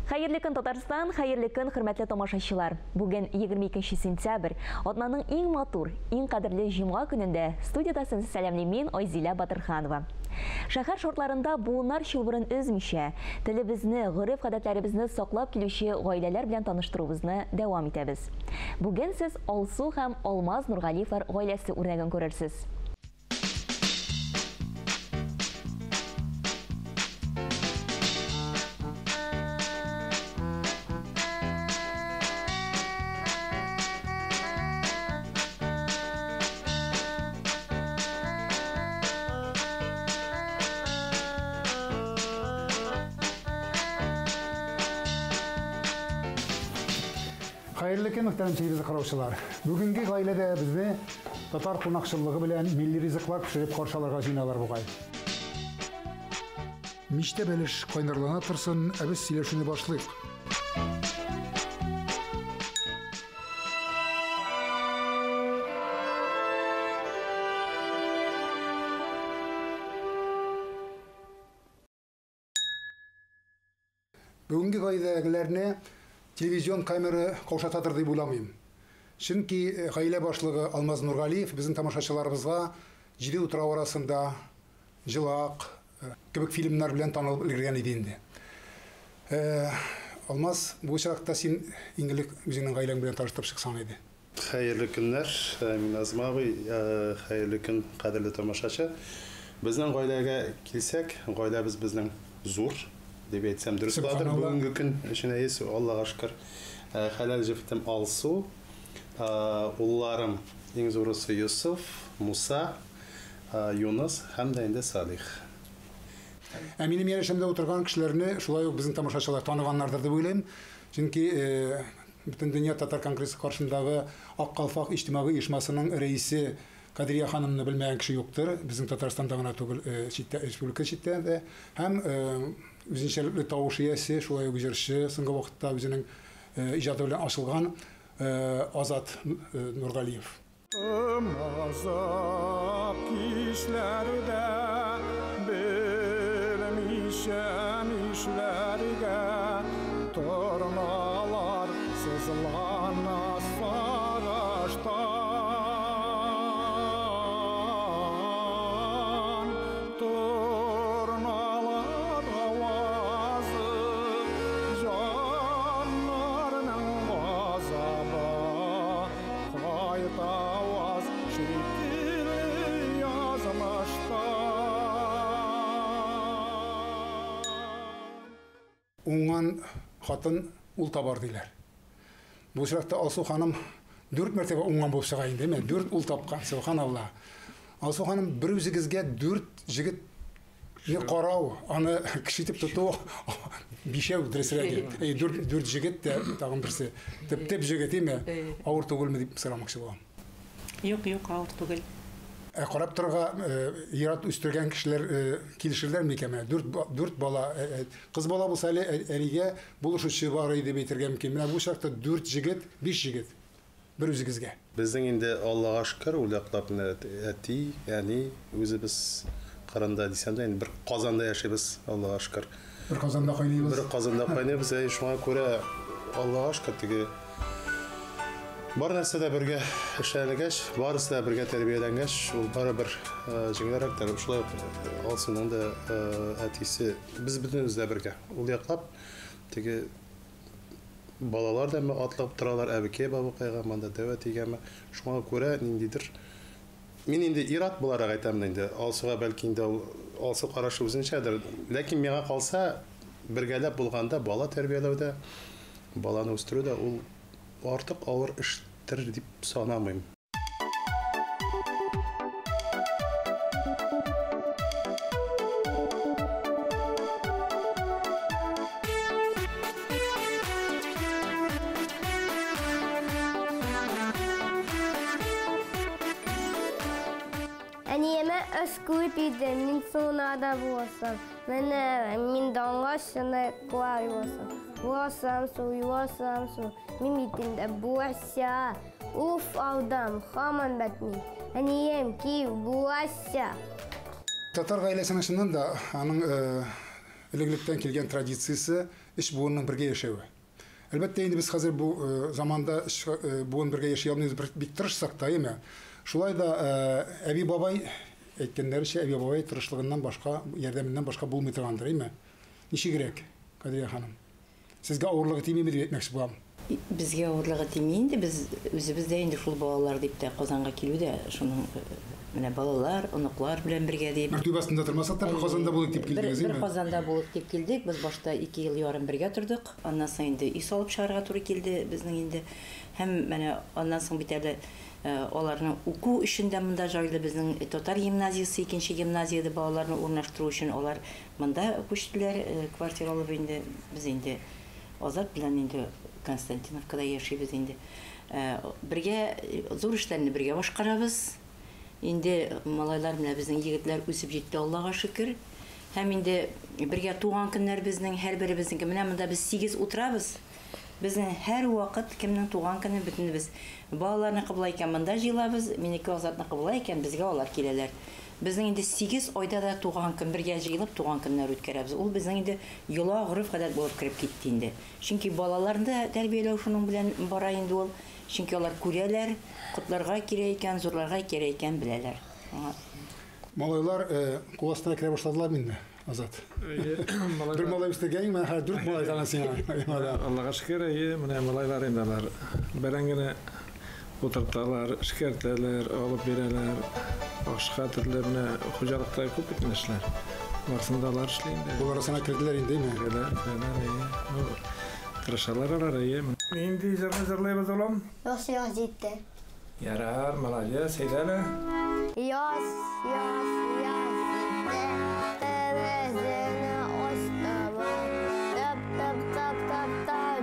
Хайырлы көн Татарстан, хайырлы көн хөрмәтле тамашачылар. Бүген 22 сентябрь, атнаның иң матур, иң кадерле җомга көнендә студияда сезне сәламлыйм Айзилә Батырханова. Шәһәр шартларында буыннар чылбырын өзмичә, телебезне, гореф-гадәтләребезне саклап килүче гаиләләр белән таныштыруыбызны дәвам итәбез. Бүген сез Алсу һәм Алмаз Нургалиевлар гаиләсе үрнәген күрерсез. Хайырлы көн, мөхтәрәм телевизор караучылар. Бүгенге гаиләдә безне татар кунакчылыгы белән милли ризыклар пешереп каршы алырга җыйналар бугай. Мичтә бәлеш кайнарлана торсын, ә без сөйләшүне башлыйк. Бүгенге гаиләләрне телевизион камера каушатадыр дип уйламыйм. Чөнки гаилә башлыгы Алмаз Нургалиев безнең тамашачыларыбызга 7 утрау арасында Җылак кебек фильмнар белән танылып өлгергән иде инде. Алмаз, бу чакта син иңгелек үзеңнең гаиләң белән таныштырып чыксаң иде. Хәерле көннәр, Миназым абый, хәерле көн, кадерле тамашачы. Безнең гаиләгә килсәк, гаиләбез безнең зур. Дип әйтсәм дөрес булыр. Бүгенге көн өчен әйс Аллага шөкер. Хәләл җефтем Алсу, улларым иң зурысы Юсуф, Муса, Юнус һәм дә инде Салих. Минем яшәмдә утырган кешеләрне шулай ук безнең тамашачылар таныганнардыр дип уйлыйм. Чөнки бөтен дөнья татар конгрессы каршындагы Ак калфак иҗтимагый оешмасының рәисе Кадрия ханымны белмәгән кеше юктыр. Безнең Татарстанда гына түгел, читтә, республика читтә һәм үзенчәлекле тавыш иясе, шулай ук җырчы, соңгы вакытта үзенең иҗаты белән ачылган Азат Нургалиев. Азап кишләрдә белмишәм ишләргә торналар сызлана сарашта. Уңган хатын ул табар диләр. Бу чакта Алсу ханым 4 мәртәбә уңган булып чыга инде. 4 ул тапкан, субханалла. Алсу ханым бер үзегезгә 4 җегет не карау, аны кишитеп тоту бишәү дресрәге. 4 җегет тагын берсе. Теп җегет име? Авыр түгелме дип сорамакчы булам. Юк, авыр түгел. Карап торга ярат үстергән кешеләр килешерләр микәме? 4 бала, кыз бала булса әле әригә булышучы бар иде дип әйтергә мөмкин. Менә бу чакта 4 җегет, 5 җегет бер үзегезгә. Безнең инде Аллага шөкер, уйлаклап әти, ягъни үзебез каранда дисәм дә инде бер Казанда яшибез, Аллага шөкер. Бер Казанда кайныйбыз. Бер Казанда кайныйбыз, шуңа күрә Аллага шөкер теге бар нәрсәдә бергә эшләнгәч, барысы да бергә тәрбияләнгәч, ул барыбер җиңелрәк тә шулай Алсуның да әтисе без бөтенебез дә бергә. Ул яклап теге балалар да атлап торалар, әбекәй бабыкайга, монда дәват итгәнме. Шуңа күрә ниндидер мин инде ират буларак әйтәм инде. Алсуга бәлки инде Алсу карашы үзенчәдер. Ләкин миңа калса бергәләп булганда бала тәрбияләүдә, баланы үстерүдә ул артык авыр эштер дип санамыйм. Әниемә өскүп иде, мин сонада булсам. Мин даңгашына клай булсам. Булсам су. Мин итендә буася. Уф алдам, хаман бәтмин. Әнием ки буася. Татар гаиләсенең шуннан да аның элек-электән килгән традициясе iş buğunun birge yaşağı. Elbette indi biz hazır bu zamanda buğun birge yaşayalımız bir tırışsak da mi? Şulay da Ebi Babay etkenleriçe Ebi Babay tırışlığından başka, yardımından başka bulmuyor turgandır, değil mi? Nişi gerek, Kadriye Hanım? Sizge ağırlığı timi mi etmek bu? Bizge ağırlığı demeyindi, biz özümüz de indi şul balalar deyip de Kazan'a keliyor da şunun mene balalar, onuklar bilen birge deyip. Mektubasında tırmasak da Kazan'da bulup deyip geldiniz, değil mi? Bir Kazan'da bulup deyip geldik. Biz başta 2 yıl yarım birge turduk. Ondan sonra indi iş alıp şarığa turu geldi bizning indi. Hem mene ondan sonra biterdi onların oku işinde mında joylu bizning Totar gimnaziyası, ikinci gimnaziyada balalarını urnaştırу için olar mında koştular, kvartira alıp indi biz indi. Azat bilen indi Konstantinovka'da yaşayız indi. Birge zor işlerini birge başkarabız. Indi malaylar bilen bizning yigitler ösüp жетті Allah'a şükür. Hem indi birge tuğan günler bizning her biri bizning mında biz 8 oturabız. Bizning her vakit kimning tuğan günü bütün biz balalarını kıblayken mında jilabız, meniki Azatны kıblayken bizge olar keleler. Bizning indi 8 oyda da tuğan gün birge jilip tuğan günler ötkərəbіз. Ol bizning indi yola guruf kadar bolup kirip gitdi indi. Çünkü balalarını terbiyelew şunun bilen bara indi ol. Çünkü onlar kureler, kutlarga kireyken, zorlarga kireyken bileler. Malaylar kulastına kire başladılar mı? Azat. Bir malay üstegeyim, ben her 4 malay tanısın yani. Allah'a şükür, mene malaylar indalar. Berengene oturttalar, şikertler, alıp vereler, başka türlerine hocalıkta köp etmişler. Varsındalar işleyinde. Bunlara sana krediler indi değil mi? Krediler, tırışalar arar, iyi. İndi zırlayız oğlum. Yok gitti. Yarar, malaya, seydele. Yaz gitti. Evezini ostaba. Tap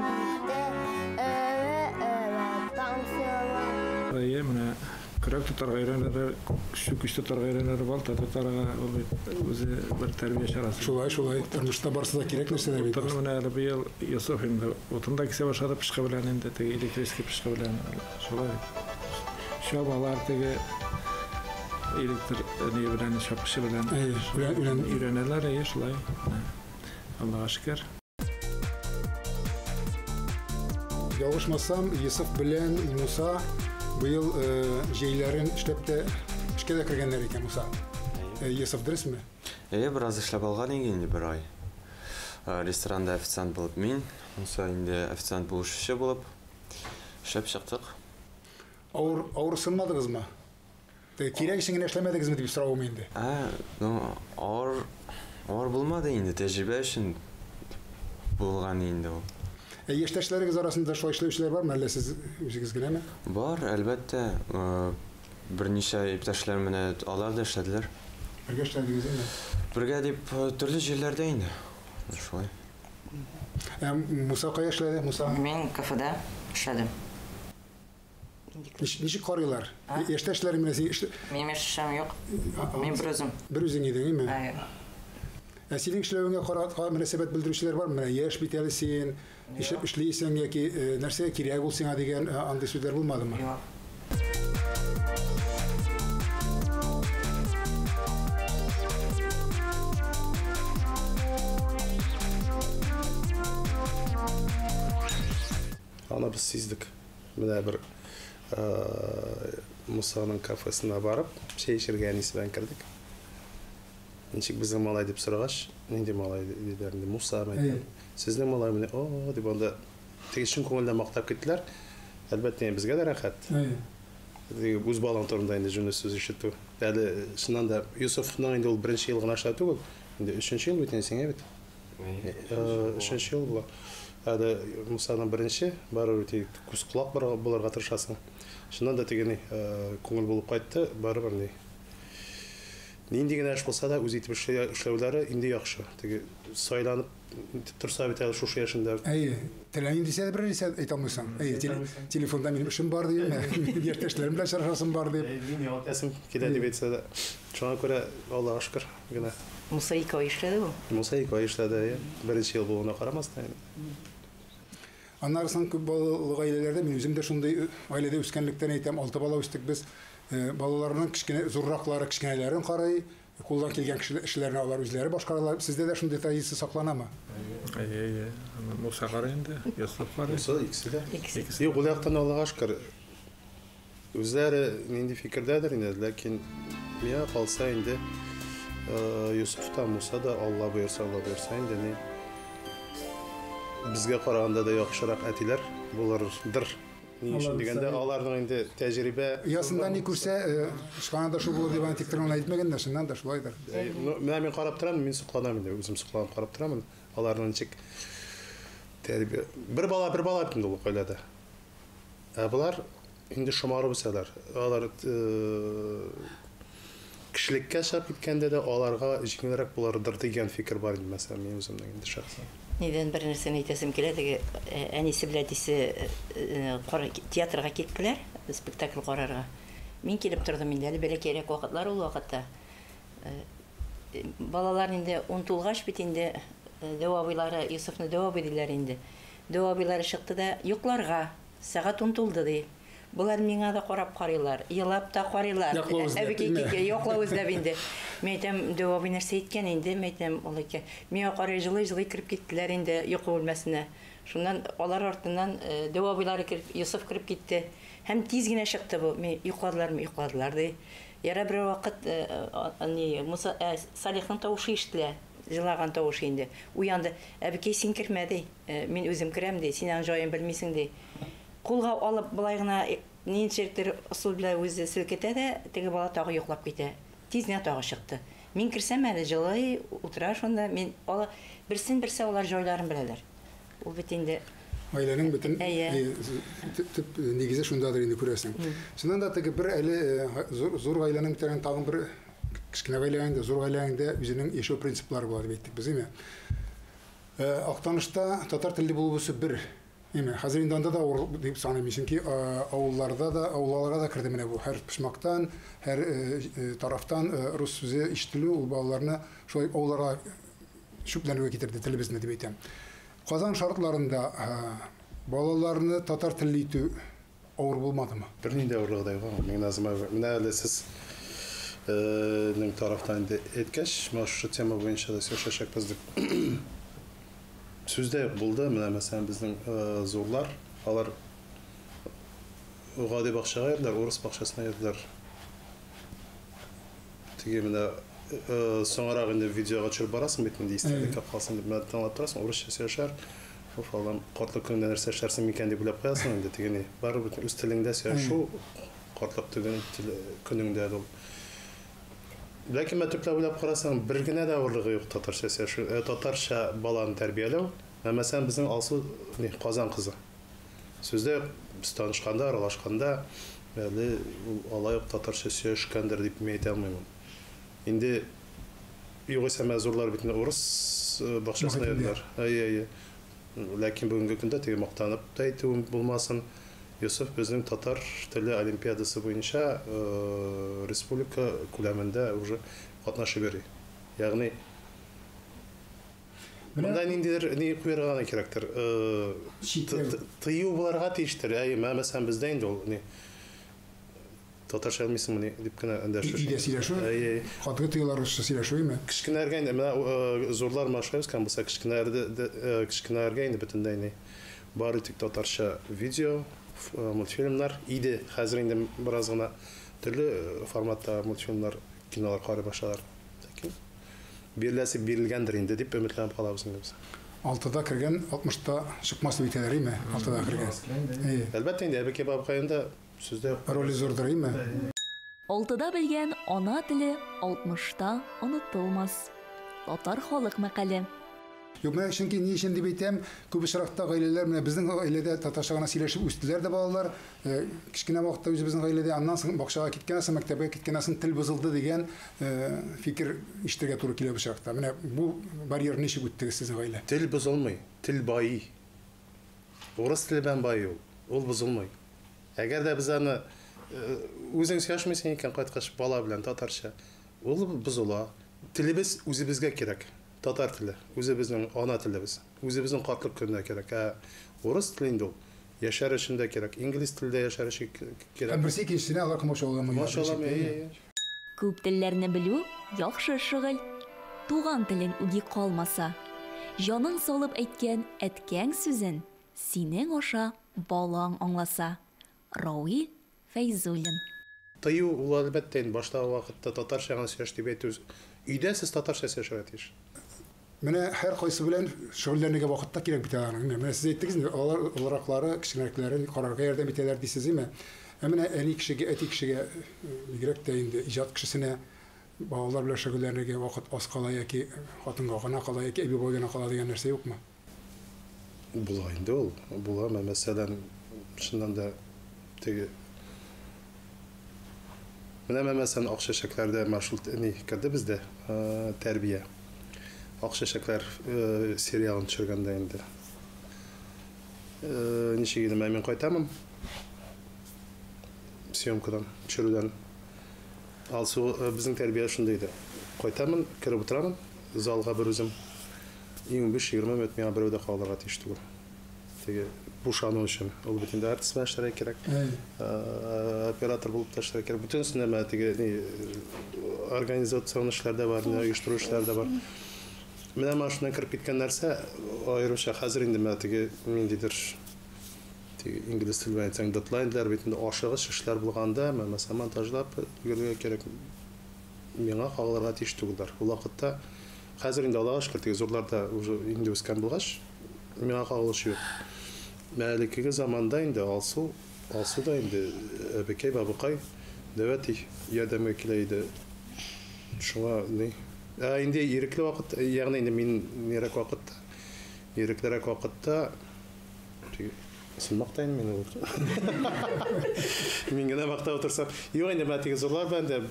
gitti. Eve tansiyona. İyi, mene kürek tutar gayrenler, küçük tutar gayrenler, balta tutar özü bir terbiye şarası. Şulay, tırmışta barsı da gerek neşeler bir Oturun mene bir yıl Yusuf indi. Otunda kise başladı pişka bilen indi. Tege elektriski pişka bilen. Şulay. Şu bağlar tege elektrik bilen, şapışı bilen. Üreneler iyi şulay. Allah'a şükür. Yavuşmasam Yusuf bilen Musa bu yıl jeylerin işlep de işke de kirgenler iken Musa. Yusuf dürüst mü? Biraz işlep algan indi bir ay. Restoranda ofitsiant bulup min, Musa indi ofitsiant buluşuşu bulup işlep çıktık. Ağır sınmadınız mı? Kirek işini işlemediniz mi diye sorağım indi. Ağır bulmadı indi, tecrübe için bulgan indi o. Yaştaşlarınız arasında şu işlevçiler var mı? Öyle siz üzünüz güne mi? Var, elbette. Bir neçe iptaşlar mene alar da işlediler. Birge işlediniz değil mi? Birge deyip türlü yerlerde indi. Şolay. Musa kaya işledi? Musa? Men kafada işledim. Nişi koruyorlar? Yaştaşlarım mene? Benim yaşam yok. Men bir özüm. Bir üzün idin değil mi? Hayır. Senin işlevine münasebet bildirişler var mı? Yaş bitelisin, işleysen ya ki nerse kireye olsun diyen andi sözler bulmadı mı? Yok. Ana biz sizdik. Mine bir Musa'nın kafesine barıp şey içirgen ismen kirdik. Nişik bizim malay deyip soragaş, nindi malay dedilerinde Musa mı? Sizin malay mı? O deyip onda tegişin konuda maktap gittiler. Elbette bizge de rahat. Uz balan torunda indi jünü söz işitti. Yani şundan da Yusuf'dan indi ol birinci yılgın aşağı tuğul. Indi üçüncü yıl biten evet. Üçüncü yıl bu. Yani Musa'nın birinci barı öte kus kulak bularga tırşasın. Şundan da tegeni konuğul bulup kayıttı barı barı. Neyindiğine aşk olsa da özü itip işlevleri indi yakşı. Tegi saylanıp tursa biteli şu yaşında. Telenin dise de bir dise etamıyorsan. Telefonda benim işim var diyeyim. Yerteşlerimle çalışasım var diyeyim. Esim kide deyip etse de. Şu an göre Allah'a şükür. Musa ilk o işledi bu. Musa ilk o işledi. Birinci yıl buluna karamaz da. Anlarsan ki balık ailelerde ben özüm de şunday ailede üskenlikten eğitim 6 bala üsttük biz balalarının kişkine zurrakları kişkinelerin karayı Kuldan келген кешеләрне алар үзләре башкаралар. Сездә дә шундый традиция сакланамы? Муса кара инде, Йосыф кара. Муса икесе дә. Икесе. Юк, ул яктан Аллага шөкер. Үзләре нинди фикердәдер инде, ләкин миңа калса инде Юсуф та, Муса да Алла буйрса инде ни безгә караганда да яхшырак әтиләр булырдыр. Ни өчен дигәндә аларның инде тәҗрибә Ясында ни күрсә, шканада шу булыр дип тиктерен әйтмәгәндә, шуннан да шулайдыр. Менә мин карап торам, мин сокланам инде, үзем сокланып карап торам. Аларның ничек тәрбия. Бер бала бит инде ул гаиләдә. Булар инде шомары булсалар, алар кешелеккә чыгып киткәндә дә аларга җиңелрәк булырдыр дигән фикер бар инде, мәсәлән, мин үземнең инде шәхсән. Нидән бер нәрсәне әйтәсем килә, теге әнисе белән әтисе театрга киттеләр, спектакль карарга. Мин килеп тордым инде, әле бәләкәйрәк вакытлар ул вакытта. Балалар инде унтулгач бит инде дәвабыйлары, Юсуфны дәвабый диләр инде. Дәвабыйлары чыкты да йокларга, сәгать унтулды ди. Булар миңа да карап карыйлар, елап та карыйлар. Йоклау эзләп инде. Мен әйтәм, дәвабый нәрсә әйткән инде, мен әйтәм, ул икән. Миңа карый җылый кирип киттеләр инде йоклау бүлмәсенә. Шуннан алар артыннан дәвабыйлары кирип, Юсуф кирип китте. Һәм тиз генә чыкты бу. Мен йокладылар ди. Яра бер вакыт Муса Салихның тавышы ишетелә. Җылаган тавышы инде. Уянды. Әбекәй син кирмәде. Мин үзем кирәм ди. Син аның җаен белмисең ди. Кулга алып былай гына ничектер усул белән үзе селкетә дә, теге бала тагы йоклап китә. Тизне тагы чыкты. Мин кирсәм әле җылый утыра шунда, мин ала берсе алар җайларын беләләр. Ул бит инде Гаиләнең бөтен төп нигезе шундадыр инде күрәсең. Шуннан да теге бер әле зур гаиләнең битәрен тагын бер кичкенә гаиләңдә, зур гаиләңдә үзенең яшәү принциплары бар дип әйттек без, име? Актанышта татар телле булуысы бер. Хәзер инде анда да дип саныйм, чөнки авылларда да, авылларга да кирде менә бу. Һәр пишмактан, һәр тарафтан рус сүзе ишетелү ул балаларны шулай авылларга шүпләнүгә китерде телебезне дип әйтәм. Казан шартларында балаларны татар телле итү авыр булмадымы? Бернинди авырлыгы да юк. Мен назыма, менә әле сез нең тарафтан әйткәч, менә шу тема буенча да сөйләшәкбез дип. Сүздә булды, менә мәсәлән безнең зурлар, алар гади бакчага йөрделәр, урыс бакчасына йөрделәр. Теге менә соңрак инде видеога төшереп барасың бит, инде истәлеккә калсын дип мәдән тыңлап торасың, урысча сөйләшәр. Ул фалан картлык көнендә нәрсә эшләрсең микән дип уйлап куясың инде, тегене бары бит үз телеңдә сөйләшү, картлык көнеңдә ул. Ләкин мен төпләп уйлап карасаң, бер генә дә авырлыгы юк татарча сөйләшү. Татарча баланы тәрбияләү, мәсәлән безнең Алсу Казан кызы. Сүздә без танышканда, аралашканда, әле алай ук татарча сөйләшкәндер дип әйтә алмыйм. Инде югыйсә мәзурлар бит урыс бакчасына йөрделәр. Ләкин бүгенге көндә теге мактанып та әйтү булмасын. Юсуф безнең татар теле олимпиадасы буенча республика күләмендә уже катнашып йөри. Ягъни монда ниндидер ни куярга кирәктер. Тыю буларга тиештер. Мәсәлән бездә инде ул татарча белмисеңме дип кенә эндәшер. Идә сөйләшү, хатгы тыюлар сөйләшү име? Кичкенәргә инде менә зурлар машаевскан булса кичкенәргә инде бөтенләй бары тик татарча видео, мультфильмнар иде. Хәзер инде бераз гына төрле форматта мультфильмнар, кинолар карый башладылар. Бирелгәндер инде дип өметләнеп калабыз инде без. 6-да кергән, 60-та чыкмас дип әйтәләр име? 6-да кергән. Әлбәттә инде Әбекәй бабкаенда сүздә Роли зурдыр име? 6-да белгән ана теле 60-та онытылмас. Татар халык мәкале. Юк, менә чөнки ни өчен дип әйтәм, күп очракта гаиләләр менә безнең гаиләдә татарча гына сөйләшеп үстеләр дә балалар. Кичкенә вакытта үзебезнең гаиләдә аннан соң бакчага киткәннән соң, мәктәпкә киткәннән соң тел бозылды дигән фикер ишетергә туры килә бу очракта. Менә бу барьер ничек үттегез сезнең гаилә? тел бозылмый, тел байый. Урыс теле белән байый ул бозылмый. Әгәр дә без аны үзең сөйләшмәсәң икән кайткач бала белән татарча, ул бозыла. Телебез үзебезгә кирәк. Татар теле, үзебезнең ана телебез, үзебезнең картлык көнендә кирәк. Урыс теле инде ул яшәр өчен дә кирәк, инглиз телендә яшәр өчен кирәк. Берсе икенчесенә алар комачауламый. Машалла. Күп телләрне белү яхшы шөгыль. Туган телең үги калмаса. Җаның салып әйткән әткәң сүзен синең аша балаң аңласа. Рауил Фәйзуллин. Тыю ул әлбәттә инде баштагы вакытта татарча гына сөйләш дип әйтү. Өйдә сез татарча сөйләшергә тиеш. Менә һәр кайсы белән шөгыльләрнергә вакытта кирәк бит аларның. Менә сез әйттегез, алар олораклары, киченәкләрен карарга ярдәм итәләр дисез име? Менә әни кешегә, әти кешегә бигрәк тә инде иҗат кешесенә балалар белән шөгыльләрнергә вакыт аз кала яки хатынга гына кала яки әби бабайга кала дигән нәрсә юкмы? Була инде ул. Була, мәсәлән, шуннан да теге Менә мәсәлән Акчашәкләрдә мәшһүр ни кирде бездә тәрбия. Акчашәкләр сериалын төшергәндә инде. Ничек инде мен кайтамын. Съемкадан, төшерүдән. Алсу безнең тәрбия шундый иде. Кайтамын, киреп утырамын, залга бер үзем 25-20 минут миңа берәүдә калырга тиеш түгел. Теге бушану өчен. Ул бит инде артист эшләргә кирәк. Оператор булып та эшләргә кирәк. Бүтәнсенә мә теге организацион эшләрдә бар, оештыру эшләрдә бар. Менә машина киреп киткән нәрсә аеруча хәзер инде мә теге ниндидер теге инглиз телен әйтсәң дедлайнлар бит инде ашыгыч эшләр булганда, мәсәлән монтажлап өлгәргә кирәк. Миңа калырга тиеш түгелдер. Ул вакытта хәзер инде Аллага шөкер теге зурларда уже инде үскән булгач, миңа калыш юк. Мәликеге заманда инде алсу да инде әбекәй бабыкай дәвәти ярдәмгә килә иде. Шуңа ни инде ирекле вакыт, ягъни инде мин нирәк вакытта, иреклерәк вакытта сынмактайын мен ул. Мин генә вакытта утырсам, юк инде мәтиге зурлар бәндә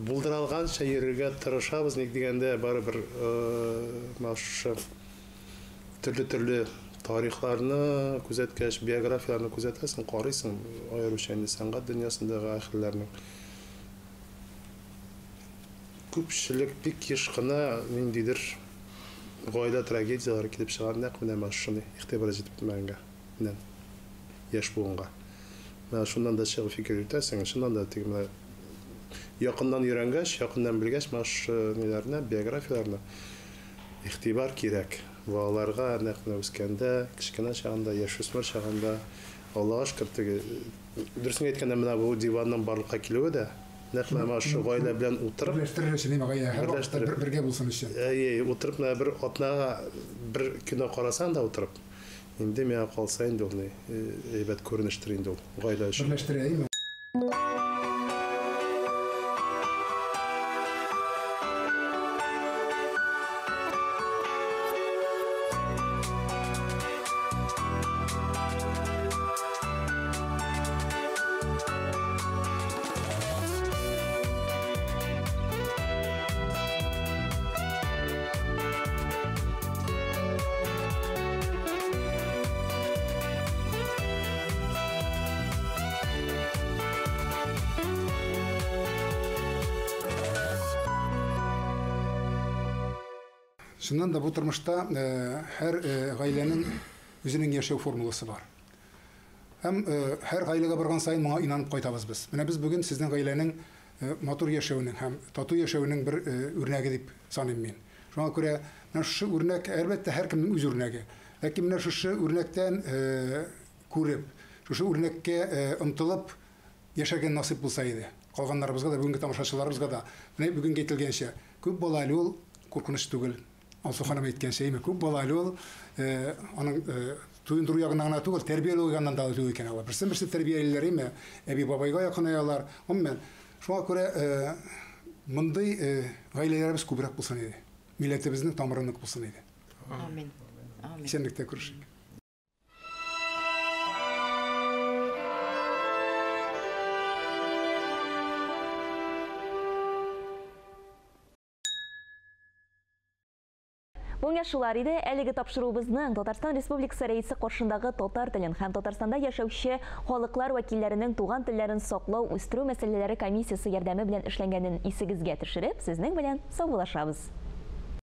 булдыралганча йөрергә тырышабыз ник дигәндә барыбер машы төрле тарихларны күзәткәч, биографияларны күзәтәсең, карыйсың, аеруча инде сәнгать дөньясындагы ахирләрнең күпчелек бик еш кына ниндидер гаилә трагедиялары килеп чыгар, нәкъ менә шуны игътибар итеп мәнгә. Менә яшь булганга. Менә шуннан да чыгып фикер йөртәсең, шуннан да теге менә якыннан өйрәнгәч, якыннан белгәч, ниләрне, биографияларны игътибар кирәк. Балаларга нәкъ менә үскәндә, кичкенә чагында, яшүсмер чагында Аллага шөкер теге дөресен әйткәндә менә бу диванның барлыкка килүе дә нәкъ менә шу гаилә белән утырып Берләштерер өчен бергә булсын өчен. Утырып менә бер атнага бер кино карасаң да утырып. Инде миңа калса инде ул әйбәт күренештер инде ул гаилә өчен. Берләштерәйме? Шуннан да бу тормышта һәр гаиләнең үзенең яшәү формуласы бар. Һәм һәр гаиләгә барган саен моңа инанып кайтабыз без. Менә без бүген сезнең гаиләнең матур яшәүенең һәм тату яшәүенең бер үрнәге дип саныйм мин. Шуңа күрә менә шу үрнәк әлбәттә һәркемнең үз үрнәге. Ләкин менә шу үрнәктән күреп, шу үрнәккә омтылып яшәгән насыйп булса иде. Калганнарыбызга да, бүгенге тамашачыларыбызга да. Менә бүген әйтелгәнчә, күп балалы ул куркыныч түгел. Алсу ханым әйткәнчә, күп балалы ул аның туендыру ягыннан гына түгел, тәрбияләү ягыннан да түгел икән алар. Берсе тәрбияләр име, әби бабайга якынаялар. Гомумән, шуңа күрә мондый гаиләләребез күбрәк булсын иде. Милләтебезнең тамыры нык булсын иде. Амин. Амин. Исәнлектә күрешик. Буңа шулар иде, әлеге тапшыруыбызның Татарстан Республикасы рәисе каршындагы татар телен һәм Татарстанда яшәүче халыклар вәкилләренең туган телләрен саклау, үстерү мәсьәләләре комиссиясе ярдәме белән эшләнгәнен исегезгә төшереп, сезнең белән саубуллашабыз.